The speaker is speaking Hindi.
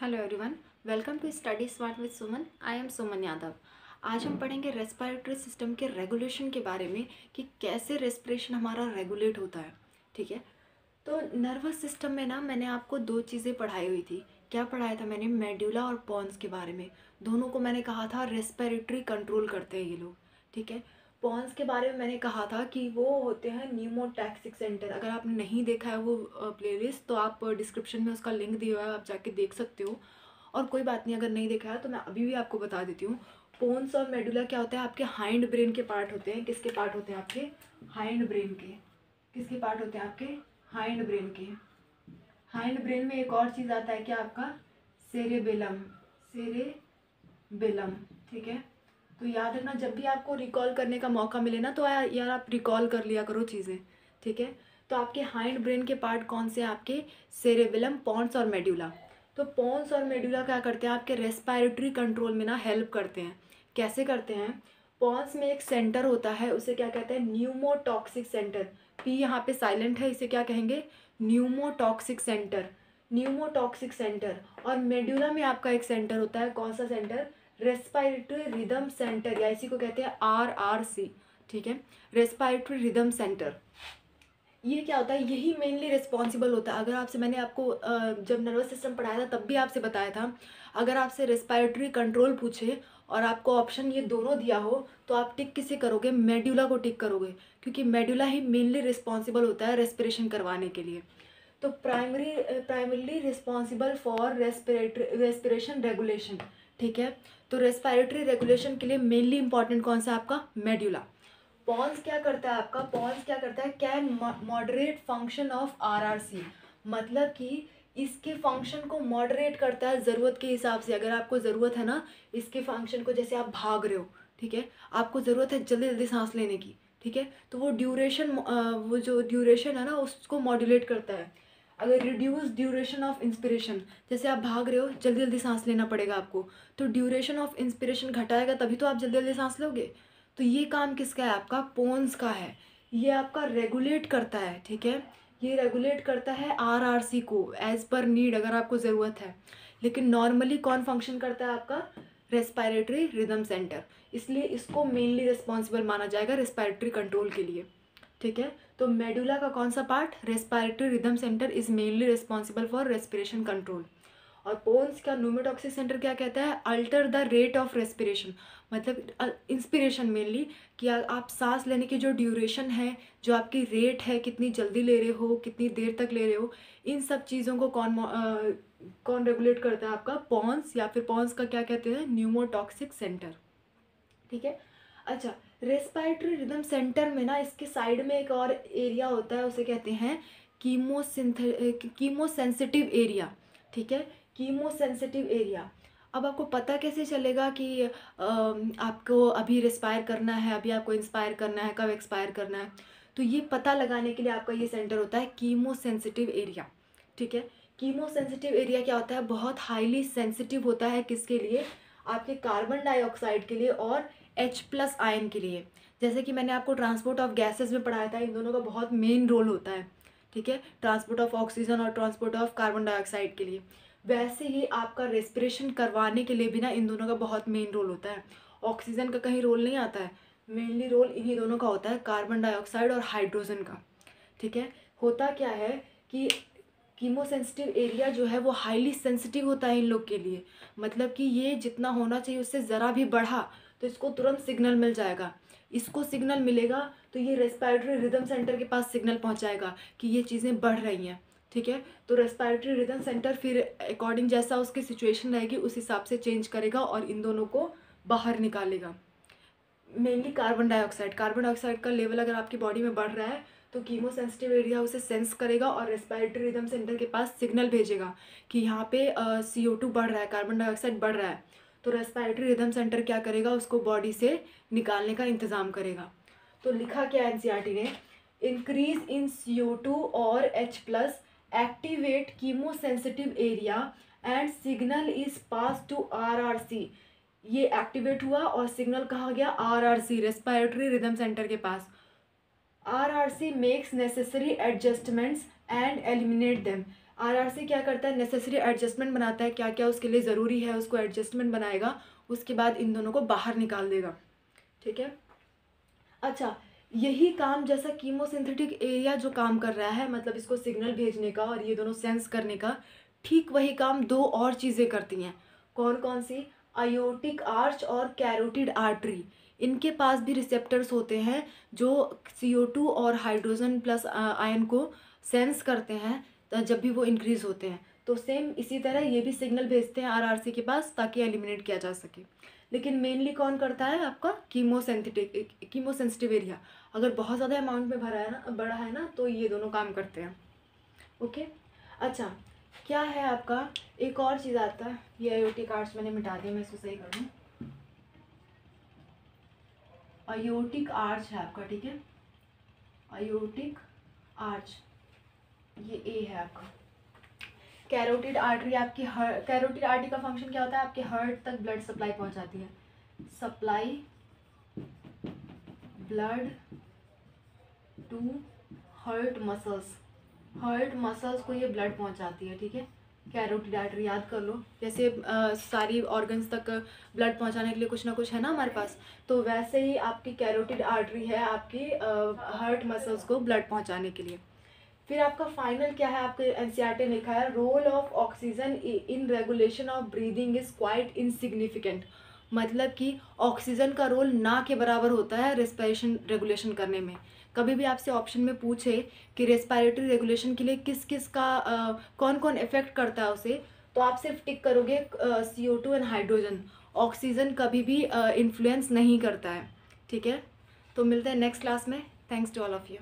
Hello everyone, welcome to study smart with Suman. I am Suman Yadav. आज हम पढ़ेंगे रेस्पिरेटरी सिस्टम के रेगुलेशन के बारे में कि कैसे रेस्पिरेशन हमारा रेगुलेट होता है। ठीक है, तो नर्वस सिस्टम में ना मैंने आपको दो चीज़ें पढ़ाई हुई थी। क्या पढ़ाया था मैंने? मेडुला और पॉन्स के बारे में। दोनों को मैंने कहा था रेस्पिरेटरी कंट्रोल करते हैं ये लोग। ठीक है, पॉन्स के बारे में मैंने कहा था कि वो होते हैं न्यूमोटैक्सिक सेंटर। अगर आपने नहीं देखा है वो प्लेलिस्ट, तो आप डिस्क्रिप्शन में उसका लिंक दिया हुआ है, आप जाके देख सकते हो। और कोई बात नहीं, अगर नहीं देखा है तो मैं अभी भी आपको बता देती हूँ। पोन्स और मेडुला क्या होता है? आपके हाइंड ब्रेन के पार्ट होते हैं। किसके पार्ट होते हैं? आपके हाइंड ब्रेन के। किसके पार्ट होते हैं? आपके हाइंड ब्रेन के। हाइंड ब्रेन में एक और चीज़ आता है क्या? आपका सेरेबेलम। सेरेबेलम। ठीक है, तो याद रखना, जब भी आपको रिकॉल करने का मौका मिले ना, तो यार आप रिकॉल कर लिया करो चीज़ें। ठीक है, तो आपके हाइंड ब्रेन के पार्ट कौन से हैं? आपके सेरेबेलम, पॉन्स और मेडुला। तो पॉन्स और मेडुला क्या करते हैं? आपके रेस्पिरेटरी कंट्रोल में ना हेल्प करते हैं। कैसे करते हैं? पॉन्स में एक सेंटर होता है, उसे क्या कहते हैं? Pneumotaxic centre. पी यहाँ पे साइलेंट है, इसे क्या कहेंगे? Pneumotaxic centre. Pneumotaxic centre. और मेडुला में आपका एक सेंटर होता है, कौन सा सेंटर? रेस्पिरेटरी रिदम सेंटर, या इसी को कहते हैं RRC। ठीक है, रेस्पिरेटरी रिदम सेंटर। ये क्या होता है? यही मेनली रिस्पॉन्सिबल होता है। अगर आपसे मैंने आपको जब नर्वस सिस्टम पढ़ाया था तब भी आपसे बताया था, अगर आपसे रेस्पिरेटरी कंट्रोल पूछे और आपको ऑप्शन ये दोनों दिया हो, तो आप टिक किसे करोगे? मेडुला को टिक करोगे, क्योंकि मेडुला ही मेनली रिस्पॉन्सिबल होता है रेस्पिरेशन करवाने के लिए। तो primarily responsible for respiration regulation. ठीक है, तो रेस्पिरेटरी रेगुलेशन के लिए मेनली इंपॉर्टेंट कौन सा? आपका मेडुला। पॉन्स क्या करता है? आपका पॉन्स क्या करता है? Can moderate function of RRC। मतलब कि इसके फंक्शन को मॉडरेट करता है ज़रूरत के हिसाब से। अगर आपको ज़रूरत है ना इसके फंक्शन को, जैसे आप भाग रहे हो, ठीक है, आपको ज़रूरत है जल्दी जल्दी सांस लेने की, ठीक है, तो वो वो जो ड्यूरेशन है ना उसको मॉड्यूलेट करता है। अगर रिड्यूस ड्यूरेशन ऑफ इंस्पिरेशन, जैसे आप भाग रहे हो, जल्दी जल्दी सांस लेना पड़ेगा आपको, तो ड्यूरेशन ऑफ इंस्पिरेशन घटाएगा, तभी तो आप जल्दी जल्दी सांस लोगे। तो ये काम किसका है? आपका पोन्स का है। ये आपका रेगुलेट करता है। ठीक है, ये रेगुलेट करता है RRC को एज पर नीड, अगर आपको ज़रूरत है। लेकिन नॉर्मली कौन फंक्शन करता है? आपका रेस्पिरेटरी रिदम सेंटर। इसलिए इसको मेनली रिस्पॉन्सिबल माना जाएगा रेस्पिरेटरी कंट्रोल के लिए। ठीक है, तो मेडुला का कौन सा part? Respiratory rhythm centre is mainly responsible for respiration control. और पोन्स का न्यूमोटॉक्सिक सेंटर क्या कहता है? Alter the rate of respiration. मतलब इंस्पिरेशन मेनली, कि आप सांस लेने की जो ड्यूरेशन है, जो आपकी रेट है, कितनी जल्दी ले रहे हो, कितनी देर तक ले रहे हो, इन सब चीज़ों को कौन रेगुलेट करता है? आपका पॉन्स, या फिर पॉन्स का क्या कहते हैं? Pneumotaxic centre. ठीक है, अच्छा, रेस्पिरेटरी रिदम सेंटर में ना इसके साइड में एक और एरिया होता है, उसे कहते हैं कीमोसेंसिटिव एरिया। ठीक है, कीमोसेंसिटिव एरिया। अब आपको पता कैसे चलेगा कि आपको अभी रिस्पायर करना है, अभी आपको इंस्पायर करना है, कब एक्सपायर करना है? तो ये पता लगाने के लिए आपका ये सेंटर होता है कीमोसेंसिटिव एरिया। ठीक है, कीमोसेंसिटिव एरिया क्या होता है? बहुत हाईली सेंसिटिव होता है। किसके लिए? आपके कार्बन डाइऑक्साइड के लिए और H+ आयन के लिए। जैसे कि मैंने आपको ट्रांसपोर्ट ऑफ गैसेस में पढ़ाया था, इन दोनों का बहुत मेन रोल होता है। ठीक है, ट्रांसपोर्ट ऑफ ऑक्सीजन और ट्रांसपोर्ट ऑफ कार्बन डाइऑक्साइड के लिए। वैसे ही आपका रेस्पिरेशन करवाने के लिए भी ना इन दोनों का बहुत मेन रोल होता है। ऑक्सीजन का कहीं रोल नहीं आता है, मेनली रोल इन्हीं दोनों का होता है, कार्बन डाइऑक्साइड और हाइड्रोजन का। ठीक है, होता क्या है कि कीमोसेंसिटिव एरिया जो है वो हाईली सेंसिटिव होता है इन लोग के लिए। मतलब कि ये जितना होना चाहिए उससे ज़रा भी बढ़ा तो इसको तुरंत सिग्नल मिल जाएगा। इसको सिग्नल मिलेगा तो ये रेस्पिरेटरी रिदम सेंटर के पास सिग्नल पहुंचाएगा कि ये चीज़ें बढ़ रही हैं। ठीक है, तो रेस्पिरेटरी रिदम सेंटर फिर अकॉर्डिंग जैसा उसकी सिचुएशन रहेगी उस हिसाब से चेंज करेगा और इन दोनों को बाहर निकालेगा। मेनली कार्बन डाइऑक्साइड का लेवल अगर आपकी बॉडी में बढ़ रहा है तो कीमोसेंसिटिव एरिया उसे सेंस करेगा और रेस्पिरेटरी रिदम सेंटर के पास सिग्नल भेजेगा कि यहाँ पे CO2 बढ़ रहा है, कार्बन डाइऑक्साइड बढ़ रहा है। तो रेस्पिरेटरी रिदम सेंटर क्या करेगा? उसको बॉडी से निकालने का इंतज़ाम करेगा। तो लिखा क्या NCERT ने? इंक्रीज इन CO2 और H+ activate chemosensitive area and signal is pass to RRC। ये एक्टिवेट हुआ और सिग्नल कहाँ गया? RRC, रेस्पिरेटरी रिदम सेंटर के पास। RRC makes necessary adjustments and eliminate them. RRC क्या करता है, नेसेसरी एडजस्टमेंट बनाता है, क्या क्या उसके लिए ज़रूरी है उसको एडजस्टमेंट बनाएगा, उसके बाद इन दोनों को बाहर निकाल देगा, ठीक है। अच्छा, यही काम जैसा कीमोसिंथेटिक एरिया जो काम कर रहा है, मतलब इसको सिग्नल भेजने का और ये दोनों सेंस करने का, ठीक वही काम दो और चीज़ें करती हैं। कौन कौन सी? आयोटिक आर्च और कैरोटिड आर्टरी। इनके पास भी रिसेप्टर्स होते हैं जो CO2 और हाइड्रोजन प्लस आयन को सेंस करते हैं जब भी वो इंक्रीज होते हैं। तो सेम इसी तरह ये भी सिग्नल भेजते हैं आरआरसी के पास ताकि एलिमिनेट किया जा सके। लेकिन मेनली कौन करता है? आपका कीमोसेंसिटिव एरिया। अगर बहुत ज़्यादा अमाउंट में भरा है ना, बड़ा है ना, तो ये दोनों काम करते हैं। ओके। अच्छा, क्या है आपका एक और चीज़ आता है, ये आयोटिक आर्च मैंने मिटा दिया, मैं इसको सही कर दूँ। आयोटिक आर्च है आपका, ठीक है, आयोटिक आर्च, ये ए है आपका। कैरोटिड आर्टरी आपकी कैरोटिड आर्टरी का फंक्शन क्या होता है? आपके हार्ट तक ब्लड सप्लाई पहुंचाती है, supply blood to heart muscles, heart muscles को ये ब्लड पहुंचाती है, ठीक है। कैरोटिड आर्टरी याद कर लो, जैसे सारी ऑर्गन्स तक ब्लड पहुंचाने के लिए कुछ ना कुछ है ना हमारे पास, तो वैसे ही आपकी कैरोटिड आर्टरी है आपकी हार्ट मसल्स को ब्लड पहुंचाने के लिए। फिर आपका फाइनल क्या है? आपके एनसीईआरटी ने लिखा है role of oxygen in regulation of breathing is quite insignificant. मतलब कि ऑक्सीजन का रोल ना के बराबर होता है रेस्पिरेशन रेगुलेशन करने में। कभी भी आपसे ऑप्शन में पूछे कि रेस्पिरेटरी रेगुलेशन के लिए किस किस का कौन कौन इफेक्ट करता है उसे, तो आप सिर्फ टिक करोगे CO2 एंड हाइड्रोजन। ऑक्सीजन कभी भी इन्फ्लुएंस नहीं करता है, ठीक है। तो मिलते हैं नेक्स्ट क्लास में। Thanks to all of you.